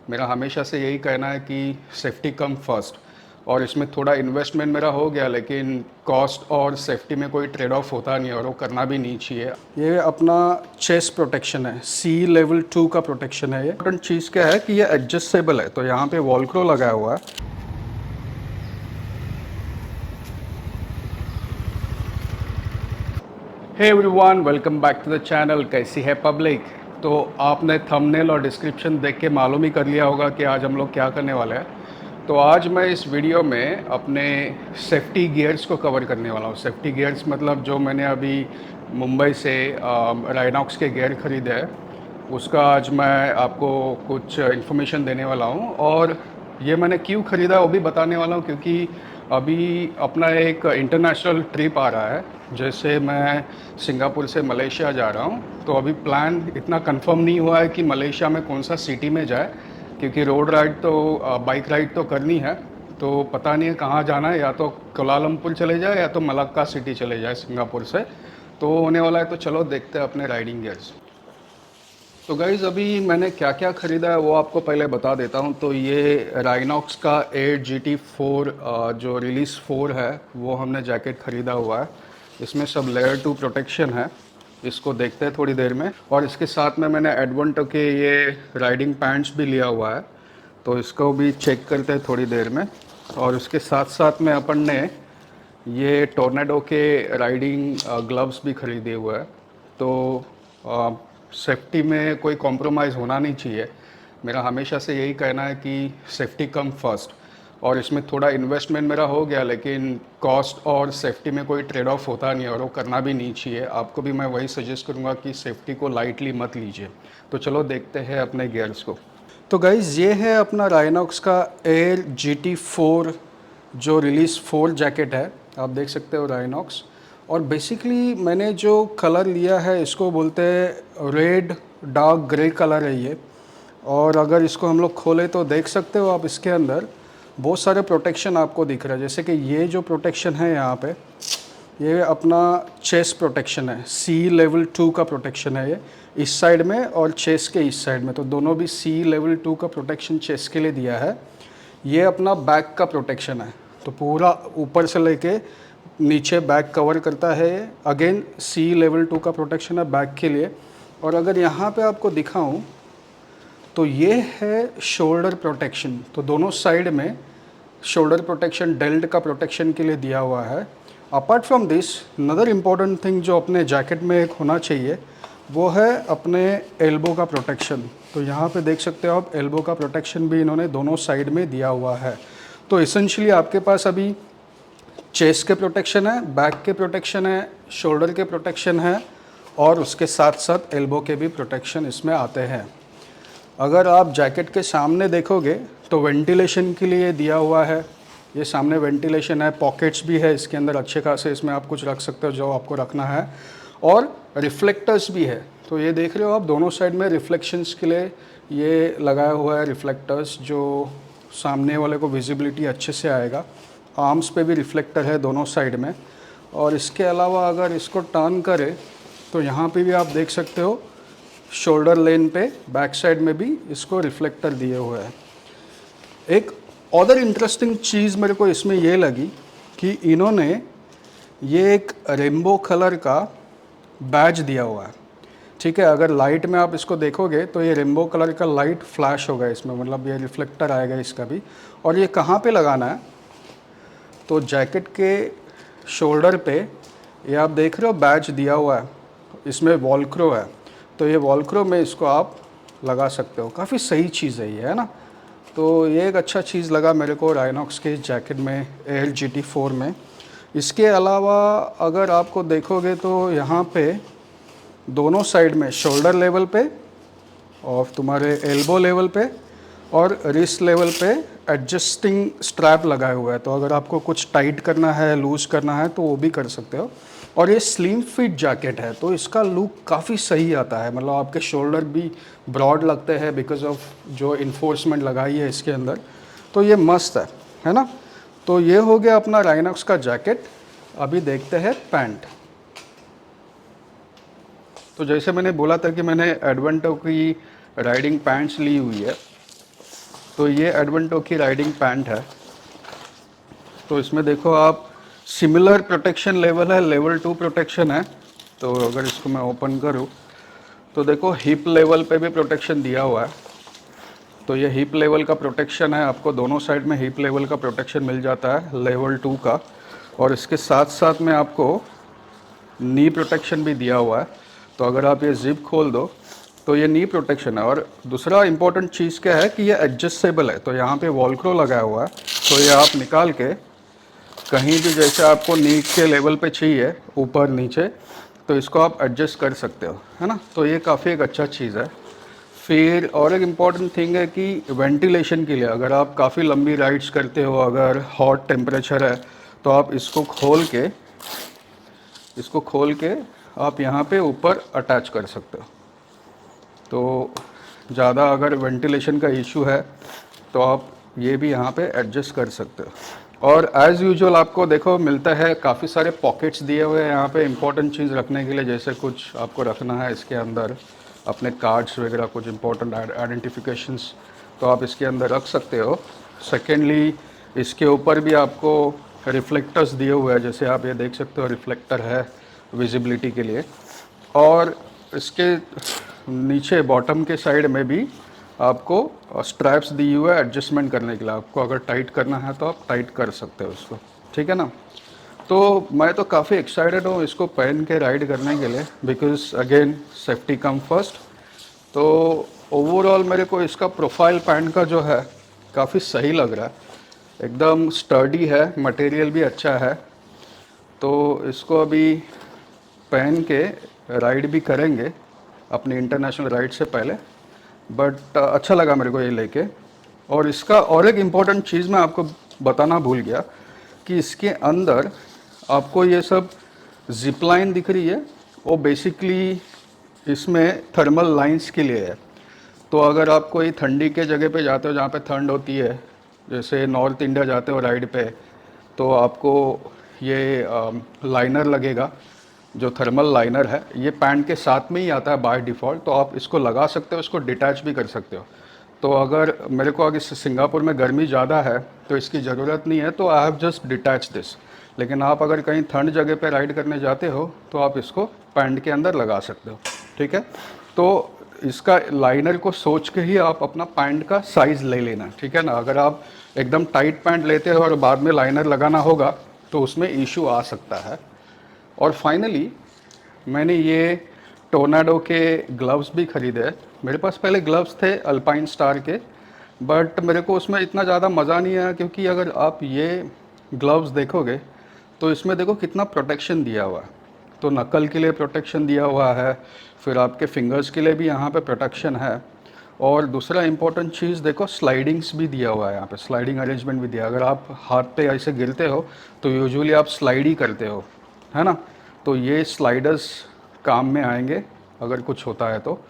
मेरा हमेशा से यही कहना है कि सेफ्टी कम फर्स्ट। और इसमें थोड़ा इन्वेस्टमेंट मेरा हो गया, लेकिन कॉस्ट और सेफ्टी में कोई ट्रेड ऑफ होता नहीं और वो करना भी नहीं चाहिए। ये अपना चेस्ट प्रोटेक्शन है, सी लेवल 2 का प्रोटेक्शन है। ये इम्पोर्टेंट चीज़ क्या है कि ये एडजस्टेबल है, तो यहाँ पे वॉल्क्रो लगा हुआ है। Hey everyone, welcome back to the channel. कैसी है पब्लिक? तो आपने थंबनेल और डिस्क्रिप्शन देख के मालूम ही कर लिया होगा कि आज हम लोग क्या करने वाले हैं। तो आज मैं इस वीडियो में अपने सेफ्टी गियर्स को कवर करने वाला हूँ। सेफ्टी गियर्स मतलब जो मैंने अभी मुंबई से राइनॉक्स के गियर ख़रीदे हैं, उसका आज मैं आपको कुछ इन्फॉर्मेशन देने वाला हूँ। और ये मैंने क्यों ख़रीदा वो भी बताने वाला हूँ, क्योंकि अभी अपना एक इंटरनेशनल ट्रिप आ रहा है। जैसे मैं सिंगापुर से मलेशिया जा रहा हूँ, तो अभी प्लान इतना कंफर्म नहीं हुआ है कि मलेशिया में कौन सा सिटी में जाए, क्योंकि रोड राइड तो बाइक राइड तो करनी है। तो पता नहीं है कहाँ जाना है, या तो कोलालमपुर चले जाए या तो मलक्का सिटी चले जाए सिंगापुर से। तो होने वाला है, तो चलो देखते हैं अपने राइडिंग गियर्स। तो गाइज़, अभी मैंने क्या क्या ख़रीदा है वो आपको पहले बता देता हूँ। तो ये राइनॉक्स का एयर GT4 जो रिलीज़ 4 है, वो हमने जैकेट ख़रीदा हुआ है। इसमें सब लेयर 2 प्रोटेक्शन है। इसको देखते हैं थोड़ी देर में। और इसके साथ में मैंने एडवेंटो के ये राइडिंग पैंट्स भी लिया हुआ है, तो इसको भी चेक करते हैं थोड़ी देर में। और उसके साथ साथ में अपन ने ये टोर्नेडो के राइडिंग ग्लव्स भी ख़रीदे हुए हैं। तो सेफ्टी में कोई कॉम्प्रोमाइज़ होना नहीं चाहिए। मेरा हमेशा से यही कहना है कि सेफ्टी कम फर्स्ट। और इसमें थोड़ा इन्वेस्टमेंट मेरा हो गया, लेकिन कॉस्ट और सेफ्टी में कोई ट्रेड ऑफ होता नहीं और वो करना भी नहीं चाहिए। आपको भी मैं वही सजेस्ट करूँगा कि सेफ्टी को लाइटली मत लीजिए। तो चलो देखते हैं अपने गियर्स को। तो गाइज़, ये है अपना राइनॉक्स का एयर GT4 जो रिलीज़ 4 जैकेट है। आप देख सकते हो राइनॉक्स। और बेसिकली मैंने जो कलर लिया है इसको बोलते हैं रेड डार्क ग्रे कलर है ये। और अगर इसको हम लोग खोलें तो देख सकते हो आप, इसके अंदर बहुत सारे प्रोटेक्शन आपको दिख रहा है। जैसे कि ये जो प्रोटेक्शन है यहाँ पे, ये अपना चेस्ट प्रोटेक्शन है, सी लेवल 2 का प्रोटेक्शन है ये इस साइड में और चेस्ट के इस साइड में। तो दोनों भी सी लेवल 2 का प्रोटेक्शन चेस्ट के लिए दिया है। ये अपना बैक का प्रोटेक्शन है, तो पूरा ऊपर से लेके नीचे बैक कवर करता है। अगेन सी लेवल 2 का प्रोटेक्शन है बैक के लिए। और अगर यहाँ पे आपको दिखाऊं तो ये है शोल्डर प्रोटेक्शन। तो दोनों साइड में शोल्डर प्रोटेक्शन डेल्ट का प्रोटेक्शन के लिए दिया हुआ है। Apart from this, another important thing जो अपने जैकेट में एक होना चाहिए वो है अपने एल्बो का प्रोटेक्शन। तो यहाँ पे देख सकते हो आप, एल्बो का प्रोटेक्शन भी इन्होंने दोनों साइड में दिया हुआ है। तो इसेंशियली आपके पास अभी चेस्ट के प्रोटेक्शन है, बैक के प्रोटेक्शन है, शोल्डर के प्रोटेक्शन है, और उसके साथ साथ एल्बो के भी प्रोटेक्शन इसमें आते हैं। अगर आप जैकेट के सामने देखोगे तो वेंटिलेशन के लिए दिया हुआ है। ये सामने वेंटिलेशन है, पॉकेट्स भी है इसके अंदर अच्छे खासे, इसमें आप कुछ रख सकते हो जो आपको रखना है। और रिफ्लेक्टर्स भी है। तो ये देख रहे हो आप, दोनों साइड में रिफ्लेक्शंस के लिए ये लगाया हुआ है रिफ्लेक्टर्स, जो सामने वाले को विजिबिलिटी अच्छे से आएगा। आर्म्स पे भी रिफ्लेक्टर है दोनों साइड में। और इसके अलावा अगर इसको टर्न करें तो यहाँ पे भी आप देख सकते हो, शोल्डर लेन पे बैक साइड में भी इसको रिफ्लेक्टर दिए हुए हैं। एक अदर इंटरेस्टिंग चीज़ मेरे को इसमें ये लगी कि इन्होंने ये एक रेनबो कलर का बैज दिया हुआ है। ठीक है, अगर लाइट में आप इसको देखोगे तो ये रेनबो कलर का लाइट फ्लैश होगा इसमें, मतलब ये रिफ्लेक्टर आएगा इसका भी। और ये कहाँ पे लगाना है, तो जैकेट के शोल्डर पे ये आप देख रहे हो बैच दिया हुआ है, इसमें वॉल्क्रो है। तो ये वॉल्क्रो में इसको आप लगा सकते हो। काफ़ी सही चीज़ है ये, है ना। तो ये एक अच्छा चीज़ लगा मेरे को राइनॉक्स के जैकेट में, एयर GT4 में। इसके अलावा अगर आपको देखोगे तो यहाँ पे दोनों साइड में शोल्डर लेवल पे और तुम्हारे एल्बो लेवल पे और रिस्ट लेवल पे एडजस्टिंग स्ट्रैप लगाए हुआ है। तो अगर आपको कुछ टाइट करना है, लूज़ करना है, तो वो भी कर सकते हो। और ये स्लिम फिट जैकेट है, तो इसका लुक काफ़ी सही आता है। मतलब आपके शोल्डर भी ब्रॉड लगते हैं बिकॉज ऑफ जो इन्फोर्समेंट लगाई है इसके अंदर। तो ये मस्त है ना। तो ये हो गया अपना राइनॉक्स का जैकेट। अभी देखते हैं पैंट। तो जैसे मैंने बोला था कि मैंने एडवेंटो की राइडिंग पैंट्स ली हुई है। तो ये एडवेंटो की राइडिंग पैंट है। तो इसमें देखो आप सिमिलर प्रोटेक्शन लेवल है, लेवल 2 प्रोटेक्शन है। तो अगर इसको मैं ओपन करूँ तो देखो हिप लेवल पे भी प्रोटेक्शन दिया हुआ है। तो ये हिप लेवल का प्रोटेक्शन है, आपको दोनों साइड में हिप लेवल का प्रोटेक्शन मिल जाता है लेवल 2 का। और इसके साथ साथ में आपको नी प्रोटेक्शन भी दिया हुआ है। तो अगर आप ये जिप खोल दो तो ये नी प्रोटेक्शन है। और दूसरा इंपॉर्टेंट चीज़ क्या है कि ये एडजस्टेबल है। तो यहाँ पे वॉलक्रो लगाया हुआ है, तो ये आप निकाल के कहीं भी जैसे आपको नी के लेवल पे चाहिए, ऊपर नीचे, तो इसको आप एडजस्ट कर सकते हो, है ना। तो ये काफ़ी एक अच्छा चीज़ है। फिर और एक इम्पॉर्टेंट थिंग है कि वेंटिलेशन के लिए अगर आप काफ़ी लंबी राइड्स करते हो, अगर हॉट टेम्परेचर है, तो आप इसको खोल के आप यहाँ पे ऊपर अटैच कर सकते हो। तो ज़्यादा अगर वेंटिलेशन का इशू है तो आप ये भी यहाँ पे एडजस्ट कर सकते हो। और एज़ यूजुअल आपको देखो मिलता है, काफ़ी सारे पॉकेट्स दिए हुए हैं यहाँ पे इंपॉर्टेंट चीज़ रखने के लिए। जैसे कुछ आपको रखना है इसके अंदर अपने कार्ड्स वगैरह, कुछ इंपॉर्टेंट आइडेंटिफिकेशंस, तो आप इसके अंदर रख सकते हो। सेकेंडली इसके ऊपर भी आपको रिफ्लेक्टर्स दिए हुए हैं, जैसे आप ये देख सकते हो रिफ्लेक्टर है विजिबिलिटी के लिए। और इसके नीचे बॉटम के साइड में भी आपको स्ट्रैप्स दिए हुए हैं एडजस्टमेंट करने के लिए। आपको अगर टाइट करना है तो आप टाइट कर सकते हो इसको, ठीक है ना। तो मैं तो काफ़ी एक्साइटेड हूँ इसको पहन के राइड करने के लिए, because again safety come first. तो ओवरऑल मेरे को इसका प्रोफाइल पैंट का जो है काफ़ी सही लग रहा है, एकदम स्टर्डी है, मटेरियल भी अच्छा है। तो इसको अभी पहन के राइड भी करेंगे अपनी इंटरनेशनल राइड से पहले। बट अच्छा लगा मेरे को ये लेके। और इसका और एक इम्पॉर्टेंट चीज़ मैं आपको बताना भूल गया कि इसके अंदर आपको ये सब जिप लाइन दिख रही है, वो बेसिकली इसमें थर्मल लाइंस के लिए है। तो अगर आप कोई ठंडी के जगह पे जाते हो जहाँ पे ठंड होती है, जैसे नॉर्थ इंडिया जाते हो राइड पे, तो आपको ये लाइनर लगेगा, जो थर्मल लाइनर है। ये पैंट के साथ में ही आता है बाय डिफ़ॉल्ट, तो आप इसको लगा सकते हो, इसको डिटैच भी कर सकते हो। तो अगर मेरे को अगर सिंगापुर में गर्मी ज़्यादा है तो इसकी ज़रूरत नहीं है, तो I have just detach this. लेकिन आप अगर कहीं ठंड जगह पे राइड करने जाते हो तो आप इसको पैंट के अंदर लगा सकते हो, ठीक है। तो इसका लाइनर को सोच के ही आप अपना पैंट का साइज़ ले लेना, ठीक है ना। अगर आप एकदम टाइट पैंट लेते हो और बाद में लाइनर लगाना होगा तो उसमें इशू आ सकता है। और फाइनली मैंने ये टोर्नाडो के ग्लव्स भी ख़रीदे। मेरे पास पहले ग्लव्स थे अल्पाइन स्टार के, बट मेरे को उसमें इतना ज़्यादा मज़ा नहीं आया, क्योंकि अगर आप ये ग्लव्स देखोगे तो इसमें देखो कितना प्रोटेक्शन दिया हुआ है। तो नकल के लिए प्रोटेक्शन दिया हुआ है, फिर आपके फिंगर्स के लिए भी यहाँ पे प्रोटेक्शन है। और दूसरा इंपॉर्टेंट चीज़ देखो, स्लाइडिंग्स भी दिया हुआ है यहाँ पे, स्लाइडिंग अरेंजमेंट भी दिया। अगर आप हाथ पे ऐसे गिरते हो तो यूजुअली आप स्लाइड ही करते हो, है ना। तो ये स्लाइडर्स काम में आएंगे अगर कुछ होता है तो।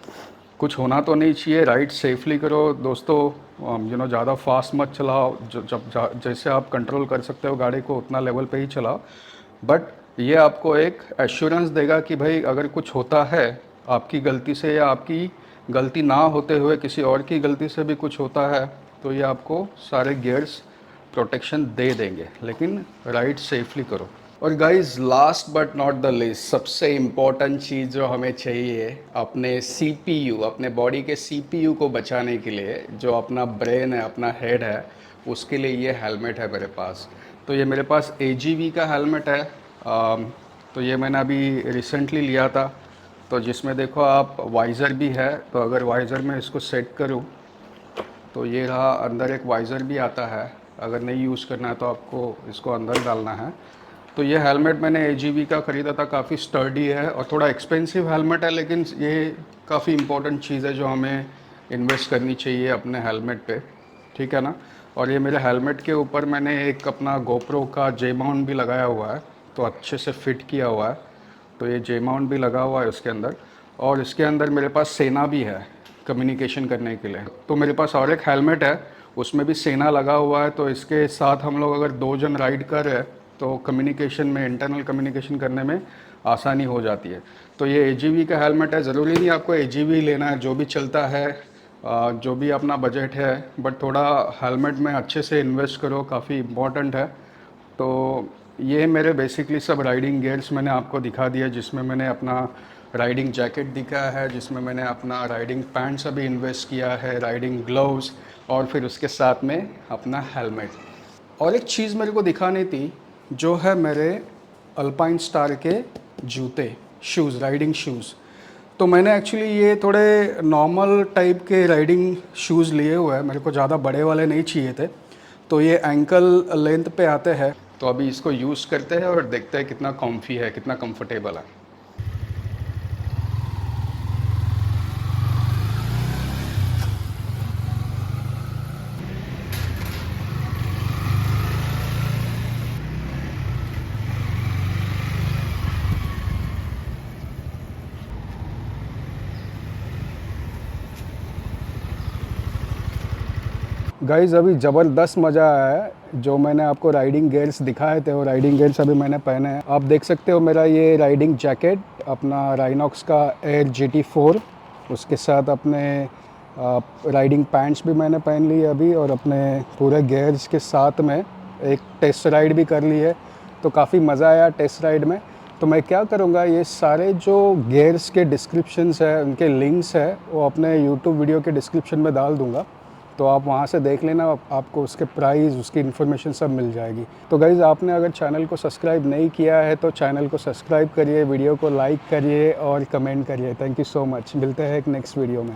कुछ होना तो नहीं चाहिए, राइड सेफली करो दोस्तों। ज़्यादा फास्ट मत चलाओ, जैसे आप कंट्रोल कर सकते हो गाड़ी को उतना लेवल पे ही चलाओ। बट ये आपको एक एश्योरेंस देगा कि भाई अगर कुछ होता है आपकी गलती से, या आपकी गलती ना होते हुए किसी और की गलती से भी कुछ होता है, तो ये आपको सारे गियर्स प्रोटेक्शन दे देंगे। लेकिन राइड सेफली करो। और guys last but not the list, सबसे इम्पॉर्टेंट चीज़ जो हमें चाहिए अपने सीपीयू, अपने बॉडी के सीपीयू को बचाने के लिए, जो अपना ब्रेन है, अपना हेड है, उसके लिए ये हेलमेट है मेरे पास। तो ये मेरे पास एजीवी का हेलमेट है। तो ये मैंने अभी रिसेंटली लिया था। तो जिसमें देखो आप वाइज़र भी है। तो अगर वाइज़र में इसको सेट करूँ तो ये रहा, अंदर एक वाइज़र भी आता है। अगर नहीं यूज़ करना है तो आपको इसको अंदर डालना है। तो ये हेलमेट मैंने एजीवी का ख़रीदा था, काफ़ी स्टर्डी है और थोड़ा एक्सपेंसिव हेलमेट है, लेकिन ये काफ़ी इम्पोर्टेंट चीज़ है जो हमें इन्वेस्ट करनी चाहिए अपने हेलमेट पे, ठीक है ना। और ये मेरे हेलमेट के ऊपर मैंने एक अपना गोप्रो का जे माउंट भी लगाया हुआ है, तो अच्छे से फिट किया हुआ है। तो ये जे माउंट भी लगा हुआ है उसके अंदर। और इसके अंदर मेरे पास सेना भी है कम्युनिकेशन करने के लिए। तो मेरे पास और एक हेलमेट है, उसमें भी सेना लगा हुआ है। तो इसके साथ हम लोग अगर 2 जन राइड कर रहे हैं तो कम्युनिकेशन में, इंटरनल कम्युनिकेशन करने में आसानी हो जाती है। तो ये एजीवी का हेलमेट है। ज़रूरी नहीं आपको एजीवी लेना है, जो भी चलता है जो भी अपना बजट है, बट थोड़ा हेलमेट में अच्छे से इन्वेस्ट करो, काफ़ी इम्पोर्टेंट है। तो ये मेरे बेसिकली सब राइडिंग गियर्स मैंने आपको दिखा दिया, जिसमें मैंने अपना राइडिंग जैकेट दिखाया है, जिसमें मैंने अपना राइडिंग पैंट्स अभी इन्वेस्ट किया है, राइडिंग ग्लव्स, और फिर उसके साथ में अपना हेलमेट। और एक चीज़ मेरे को दिखानी थी, जो है मेरे अल्पाइन स्टार के जूते, शूज़, राइडिंग शूज़। तो मैंने एक्चुअली ये थोड़े नॉर्मल टाइप के राइडिंग शूज़ लिए हुए हैं, मेरे को ज़्यादा बड़े वाले नहीं चाहिए थे। तो ये एंकल लेंथ पे आते हैं, तो अभी इसको यूज़ करते हैं और देखते हैं कितना कॉम्फी है, कितना कंफर्टेबल है। गाइज़ अभी ज़बरदस्त मज़ा आया है। जो मैंने आपको राइडिंग गियर्स दिखाए थे, वो राइडिंग गियर्स अभी मैंने पहने हैं। आप देख सकते हो मेरा ये राइडिंग जैकेट अपना राइनॉक्स का एयर GT4, उसके साथ अपने राइडिंग पैंट्स भी मैंने पहन ली है अभी, और अपने पूरे गियर्स के साथ में एक टेस्ट राइड भी कर ली है। तो काफ़ी मज़ा आया टेस्ट राइड में। तो मैं क्या करूँगा, ये सारे जो गियर्स के डिस्क्रिप्शंस है, उनके लिंक्स है, वो अपने यूट्यूब वीडियो के डिस्क्रिप्शन में डाल दूँगा। तो आप वहाँ से देख लेना, आपको उसके प्राइस, उसकी इन्फॉर्मेशन सब मिल जाएगी। तो गाइज़, आपने अगर चैनल को सब्सक्राइब नहीं किया है तो चैनल को सब्सक्राइब करिए, वीडियो को लाइक करिए और कमेंट करिए। Thank you so much. मिलते हैं एक नेक्स्ट वीडियो में।